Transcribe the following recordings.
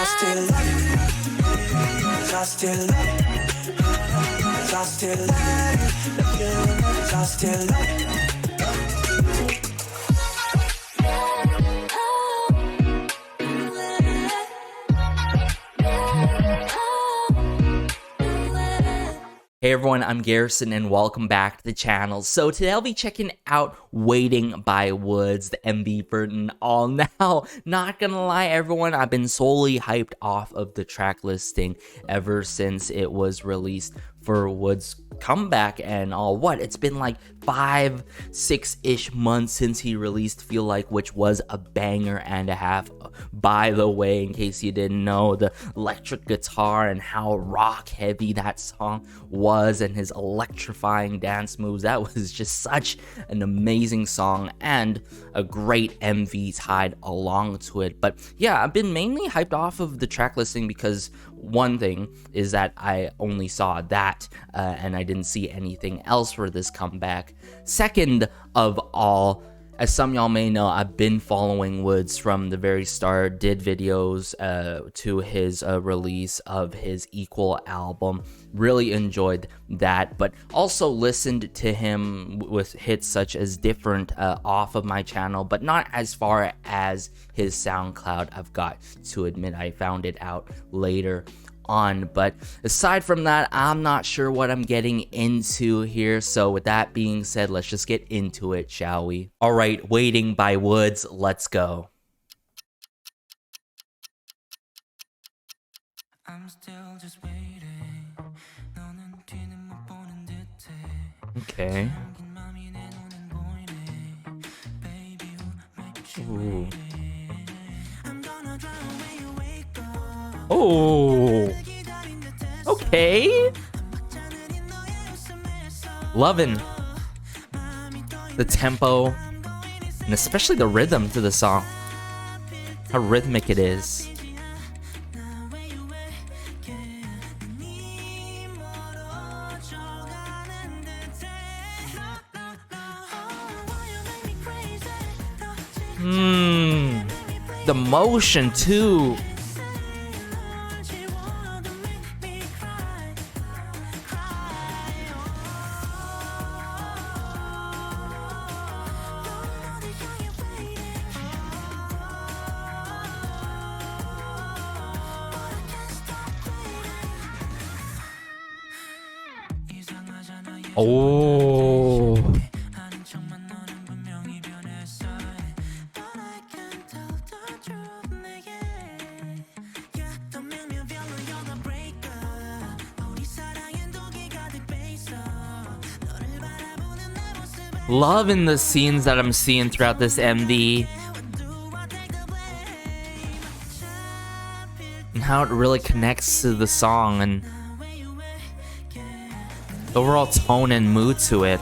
still love you. 'Cause I still love you. 'Cause I still love you. 'Cause I still love you. Hey everyone, I'm Garrison and welcome back to the channel. So today I'll be checking out Waiting by WOODZ, the MV version all now. Not gonna lie everyone, I've been solely hyped off of the track listing ever since it was released for WOODZ comeback and all. What, it's been like 5-6-ish months since he released Feel Like, which was a banger and a half. By the way, in case you didn't know, the electric guitar and how rock heavy that song was and his electrifying dance moves, that was just such an amazing song and a great MV tied along to it. But yeah, I've been mainly hyped off of the track listing because one thing is that I only saw that and I didn't see anything else for this comeback. Second of all, as some y'all may know, I've been following WOODZ from the very start, did videos to his release of his Equal album. Really enjoyed that, but also listened to him with hits such as Different off of my channel, but not as far as his SoundCloud. I've got to admit, I found it out later on. But aside from that, I'm not sure what I'm getting into here. So with that being said, let's just get into it, shall we? All right, Waiting by WOODZ, let's go. I'm still just waiting. 너는 뒤는 못 보는 듯해. Okay. Ooh. Oh, okay. Loving the tempo and especially the rhythm to the song. How rhythmic it is. The motion too. Oh. Loving the scenes that I'm seeing throughout this MV. And how it really connects to the song and the overall tone and mood to it.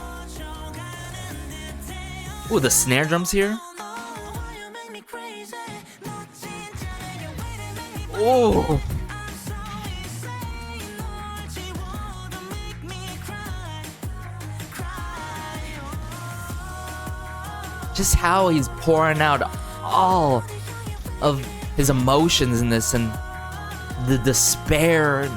Ooh, the snare drums here. Oh. Just how he's pouring out all of his emotions in this and the despair.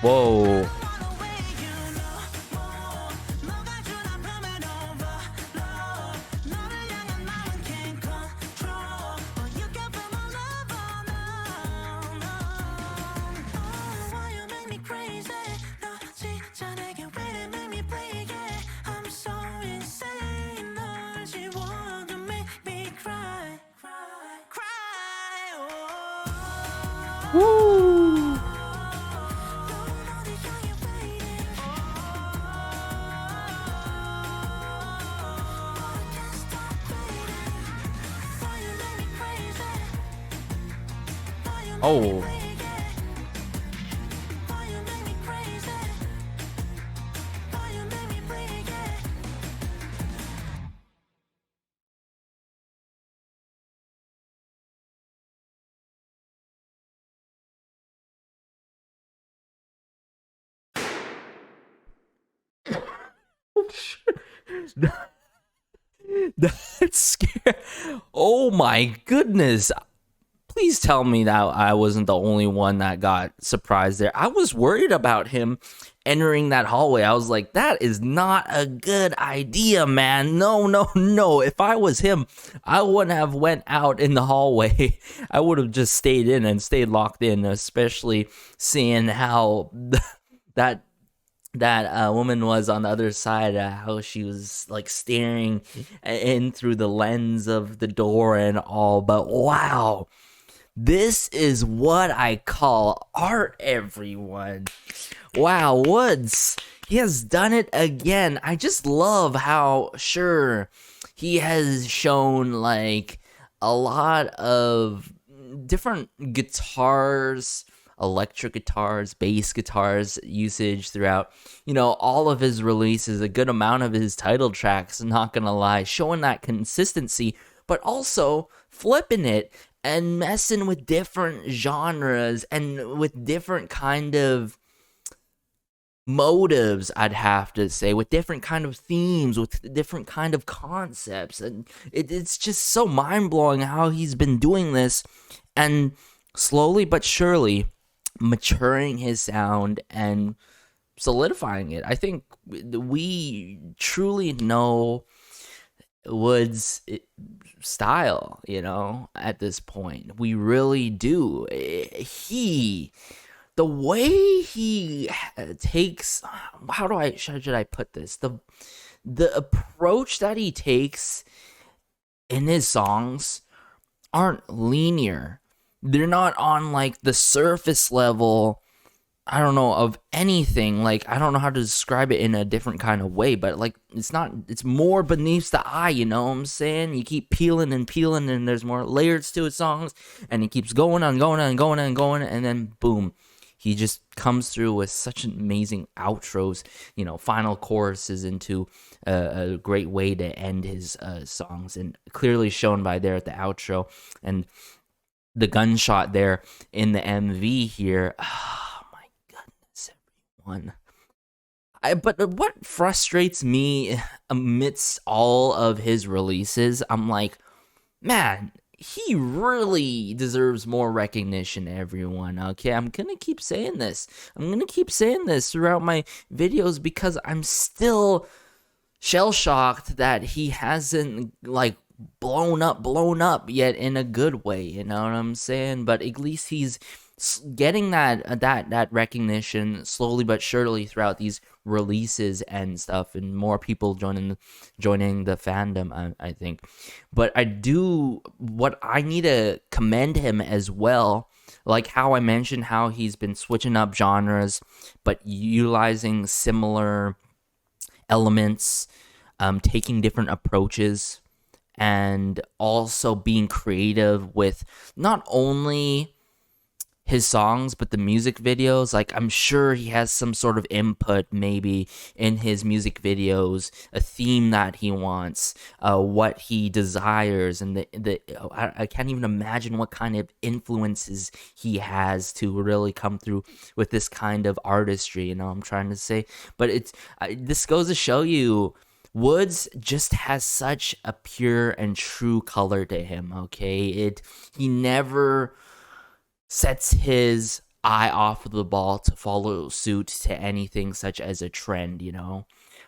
Whoa. Woo! Oh. That's scary. Oh my goodness. Please tell me that I wasn't the only one that got surprised there. I was worried about him entering that hallway. I was like, that is not a good idea, man. No, no, no. If I was him, I wouldn't have went out in the hallway. I would have just stayed in and stayed locked in, especially seeing how that woman was on the other side, how she was like staring in through the lens of the door and all. But wow, this is what I call art, everyone. Wow, WOODZ, he has done it again. I just love how, sure, he has shown like a lot of different guitars, electric guitars, bass guitars usage throughout, all of his releases, a good amount of his title tracks, not gonna lie, showing that consistency, but also flipping it and messing with different genres and with different kind of motives, I'd have to say, with different kind of themes, with different kind of concepts. And it's just so mind-blowing how he's been doing this and slowly but surely maturing his sound and solidifying it. I think we truly know WOODZ style, at this point. We really do. The way he takes, should I put this? The approach that he takes in his songs aren't linear. They're not on like the surface level, I don't know, of anything. Like, I don't know how to describe it in a different kind of way, but like, it's more beneath the eye, you know what I'm saying? You keep peeling and peeling, and there's more layers to his songs, and he keeps going and going and going and going, and then boom, he just comes through with such amazing outros, final choruses into a great way to end his songs, and clearly shown by there at the outro, and the gunshot there in the MV here. Oh my goodness, everyone. But what frustrates me amidst all of his releases, I'm like, man, he really deserves more recognition, everyone. Okay, I'm gonna keep saying this. I'm gonna keep saying this throughout my videos because I'm still shell-shocked that he hasn't like blown up yet in a good way, you know what I'm saying? But at least he's getting that recognition slowly but surely throughout these releases and stuff, and more people joining the fandom, I think. But what I need to commend him as well, like how I mentioned how he's been switching up genres but utilizing similar elements, taking different approaches, and also being creative with not only his songs but the music videos. Like, I'm sure he has some sort of input maybe in his music videos, a theme that he wants, what he desires, and I can't even imagine what kind of influences he has to really come through with this kind of artistry, I'm trying to say. But this goes to show you, WOODZ just has such a pure and true color to him, okay? He never sets his eye off of the ball to follow suit to anything such as a trend,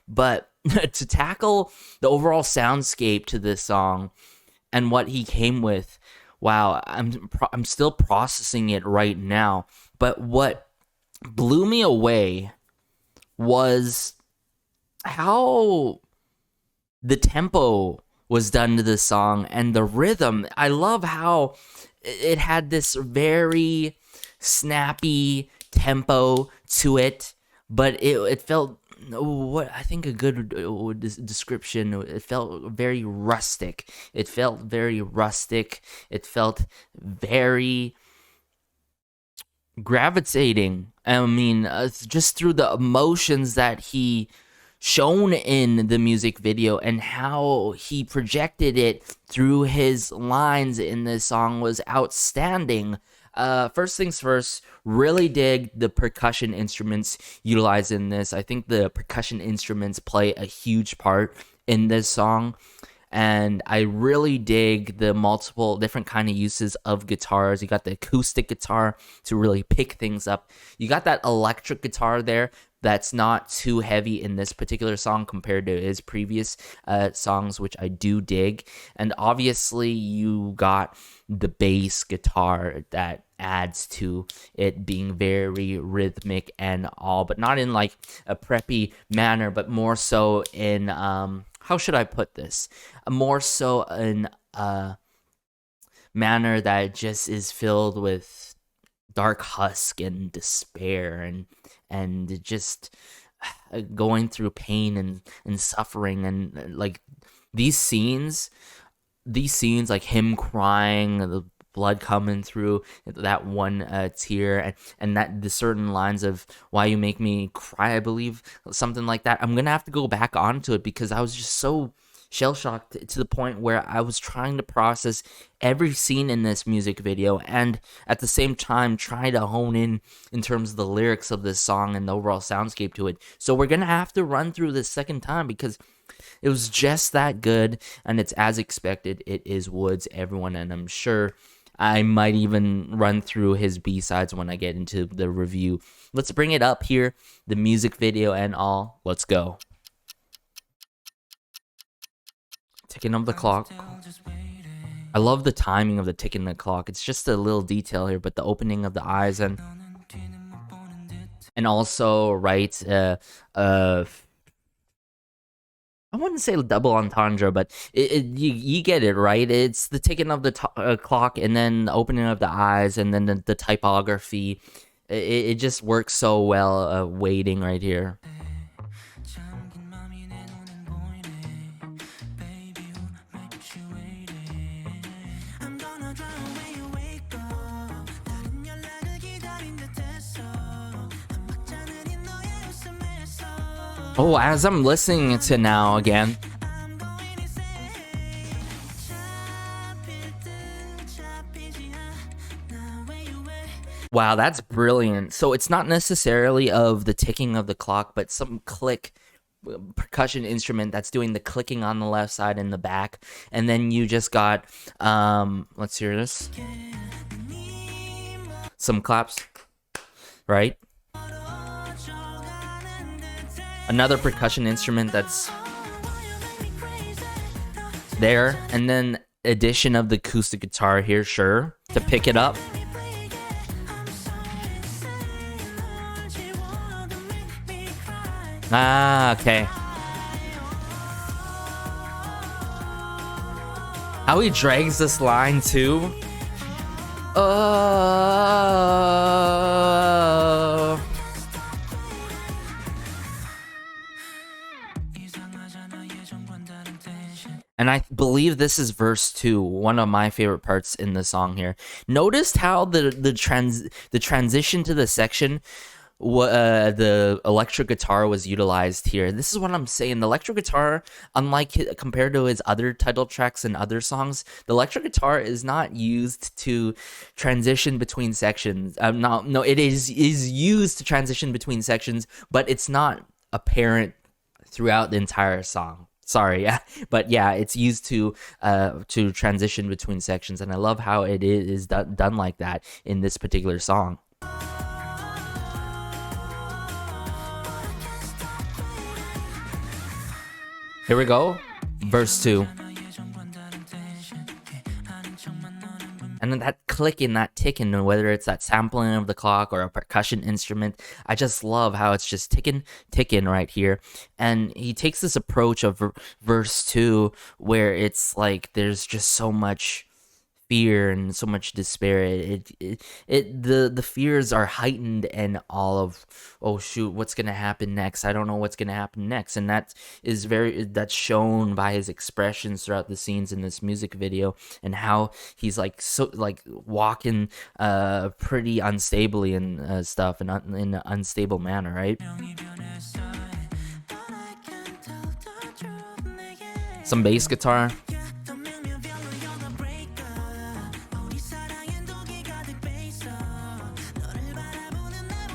But to tackle the overall soundscape to this song and what he came with, wow, I'm still processing it right now. But what blew me away was how the tempo was done to this song and the rhythm. I love how it had this very snappy tempo to it, but it felt, what I think a good description, it felt very rustic. It felt very gravitating. I mean, just through the emotions that he shown in the music video and how he projected it through his lines in this song was outstanding. First things first, really dig the percussion instruments utilized in this. I think the percussion instruments play a huge part in this song. And I really dig the multiple different kind of uses of guitars. You got the acoustic guitar to really pick things up. You got that electric guitar there that's not too heavy in this particular song compared to his previous songs, which I do dig. And obviously you got the bass guitar that adds to it being very rhythmic and all, but not in like a preppy manner, but more so in how should I put this? More so in a manner that just is filled with dark husk and despair and just going through pain and suffering, and like these scenes like him crying, the blood coming through that one tear, and that the certain lines of "why you make me cry," I believe, something like that. I'm gonna have to go back onto it because I was just so shell-shocked to the point where I was trying to process every scene in this music video, and at the same time try to hone in terms of the lyrics of this song and the overall soundscape to it. So we're gonna have to run through this second time because it was just that good, and it's as expected. It is WOODZ, everyone, and I'm sure I might even run through his B-sides when I get into the review. Let's bring it up here, the music video and all. Let's go. Ticking of the clock. I love the timing of the ticking of the clock. It's just a little detail here, but the opening of the eyes and also, right, I wouldn't say double entendre, but you get it, right? It's the ticking of the clock and then the opening of the eyes and then the typography. It just works so well, waiting right here. Oh, as I'm listening to now again. Wow, that's brilliant. So it's not necessarily of the ticking of the clock, but some click percussion instrument that's doing the clicking on the left side and the back. And then you just got, let's hear this. Some claps, right? Another percussion instrument that's there, and then addition of the acoustic guitar here, sure, to pick it up. Ah, okay. How he drags this line too. And I believe this is verse 2, one of my favorite parts in the song here. Noticed how the transition to the section, the electric guitar was utilized here. This is what I'm saying. The electric guitar, unlike compared to his other title tracks and other songs, the electric guitar is not used to transition between sections. No, it is used to transition between sections, but it's not apparent throughout the entire song. Sorry, yeah, but yeah, it's used to transition between sections, and I love how it is done like that in this particular song. Here we go, verse 2. And then that clicking, that ticking, whether it's that sampling of the clock or a percussion instrument, I just love how it's just ticking right here. And he takes this approach of verse 2 where it's like there's just so much fear and so much despair. The fears are heightened, and all of, oh shoot, what's gonna happen next? I don't know what's gonna happen next, and that's shown by his expressions throughout the scenes in this music video, and how he's like walking pretty unstably and stuff, and in an unstable manner, right? Some bass guitar.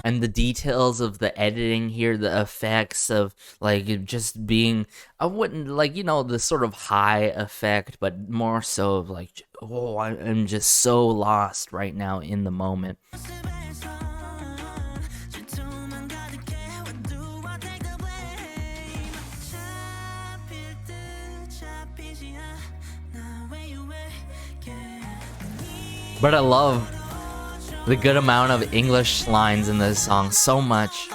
and the details of the editing here, the effects of like it just being, I wouldn't like, you know, the sort of high effect, but more so of like, oh, I'm just so lost right now in the moment. But I love the good amount of English lines in this song so much.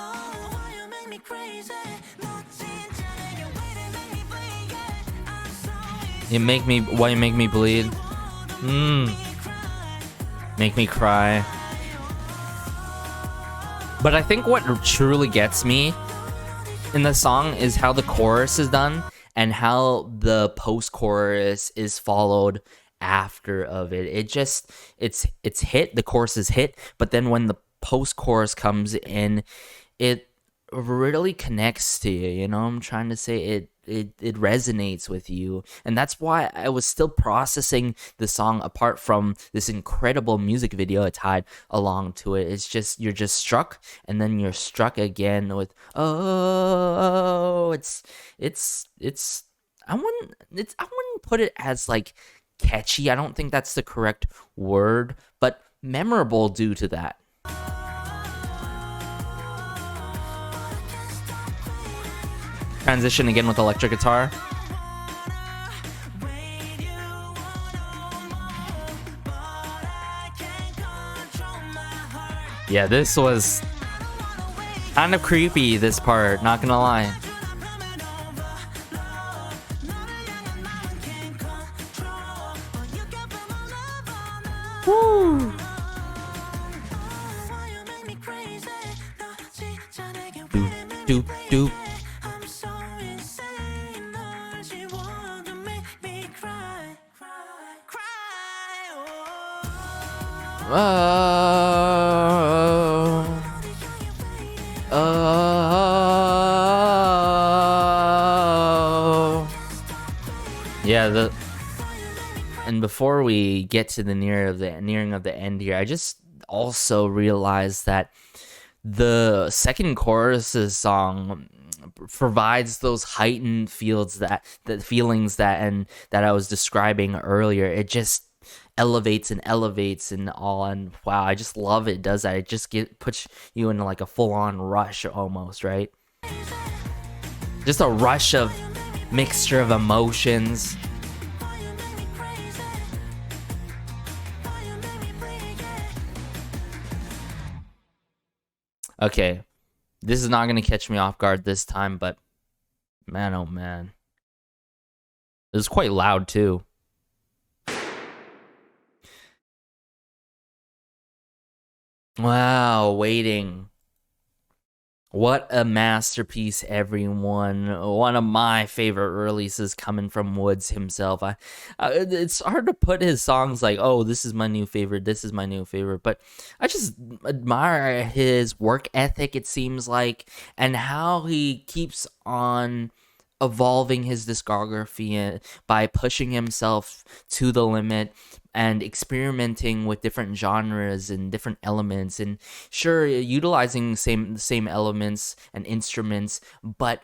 You make me, why you make me bleed? Make me cry. But I think what truly gets me in the song is how the chorus is done and how the post-chorus is followed after of it. It just, it's hit, the chorus is hit, but then when the post-chorus comes in, it really connects to you, you know what I'm trying to say? It resonates with you, and that's why I was still processing the song apart from this incredible music video it tied along to it. It's just, you're just struck, and then you're struck again with it's I wouldn't put it as like catchy. I don't think that's the correct word, but memorable due to that. Transition again with electric guitar. Yeah, this was kind of creepy, this part, not gonna lie. Woo! Doop, doop, doop. Yeah, and before we get to the nearing of the end here, I just also realized that the second chorus's song provides those heightened feelings that I was describing earlier. It just elevates and all, and wow, I just love it does that. It just puts you into like a full-on rush almost, right? Just a rush of mixture of emotions. Okay, this is not gonna catch me off guard this time, but man, oh man, it was quite loud too. Wow, Waiting. What a masterpiece, everyone. One of my favorite releases coming from WOODZ himself. It's hard to put his songs like, oh, this is my new favorite, this is my new favorite, but I just admire his work ethic, it seems like, and how he keeps on evolving his discography by pushing himself to the limit and experimenting with different genres and different elements, and sure, utilizing the same elements and instruments, but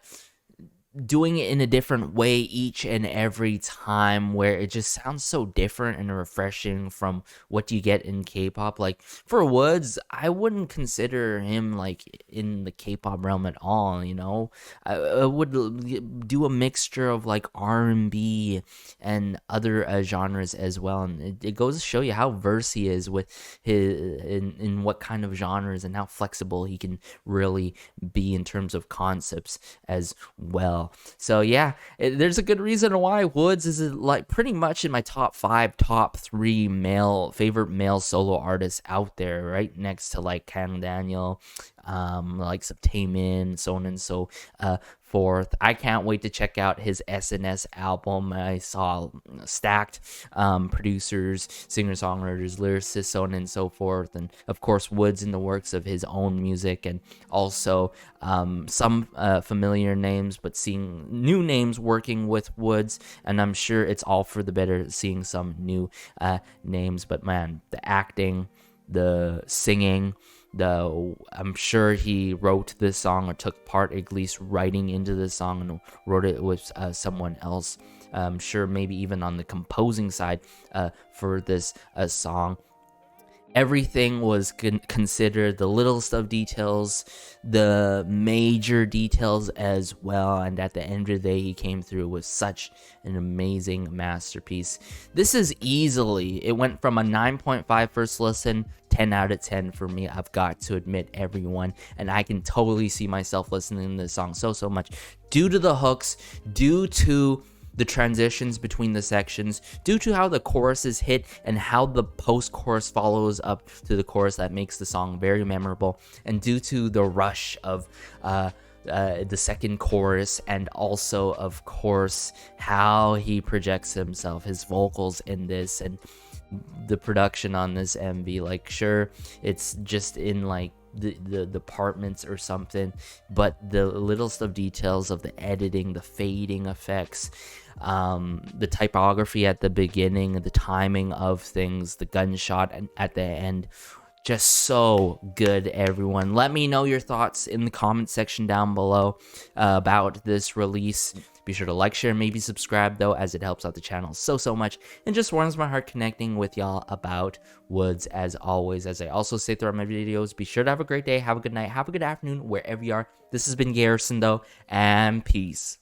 doing it in a different way each and every time, where it just sounds so different and refreshing from what you get in K-pop. Like for WOODZ, I wouldn't consider him like in the K-pop realm at all, you know. I would do a mixture of like R&B and other genres as well, and it goes to show you how versed he is with his in what kind of genres, and how flexible he can really be in terms of concepts as well. So yeah, there's a good reason why WOODZ is like pretty much in my top 3 favorite male solo artists out there, right next to like Kang Daniel, like Taemin, so on and so forth. I can't wait to check out his SNS album. I saw stacked producers, singer-songwriters, lyricists, so on and so forth, and of course WOODZ in the works of his own music, and also some familiar names, but seeing new names working with WOODZ, and I'm sure it's all for the better seeing some new names. But man, the acting, the singing, I'm sure he wrote this song or took part at least writing into this song and wrote it with someone else. I'm sure maybe even on the composing side for this song. Everything was considered, the littlest of details, the major details as well, and at the end of the day, he came through with such an amazing masterpiece. This is easily, it went from a 9.5 first listen, 10 out of 10 for me, I've got to admit, everyone, and I can totally see myself listening to this song so much, due to the hooks, due to the transitions between the sections, due to how the choruses hit and how the post-chorus follows up to the chorus that makes the song very memorable, and due to the rush of the second chorus, and also, of course, how he projects himself, his vocals in this, and the production on this MV. Like, sure, it's just in like the departments or something, but the littlest of details of the editing, the fading effects, the typography at the beginning, the timing of things, the gunshot at the end, just so good, everyone. Let me know your thoughts in the comment section down below about this release. Be sure to like, share, and maybe subscribe, though, as it helps out the channel so much, and just warms my heart connecting with y'all about WOODZ, as always. As I also say throughout my videos, be sure to have a great day, have a good night, have a good afternoon, wherever you are. This has been Garrison, though, and peace.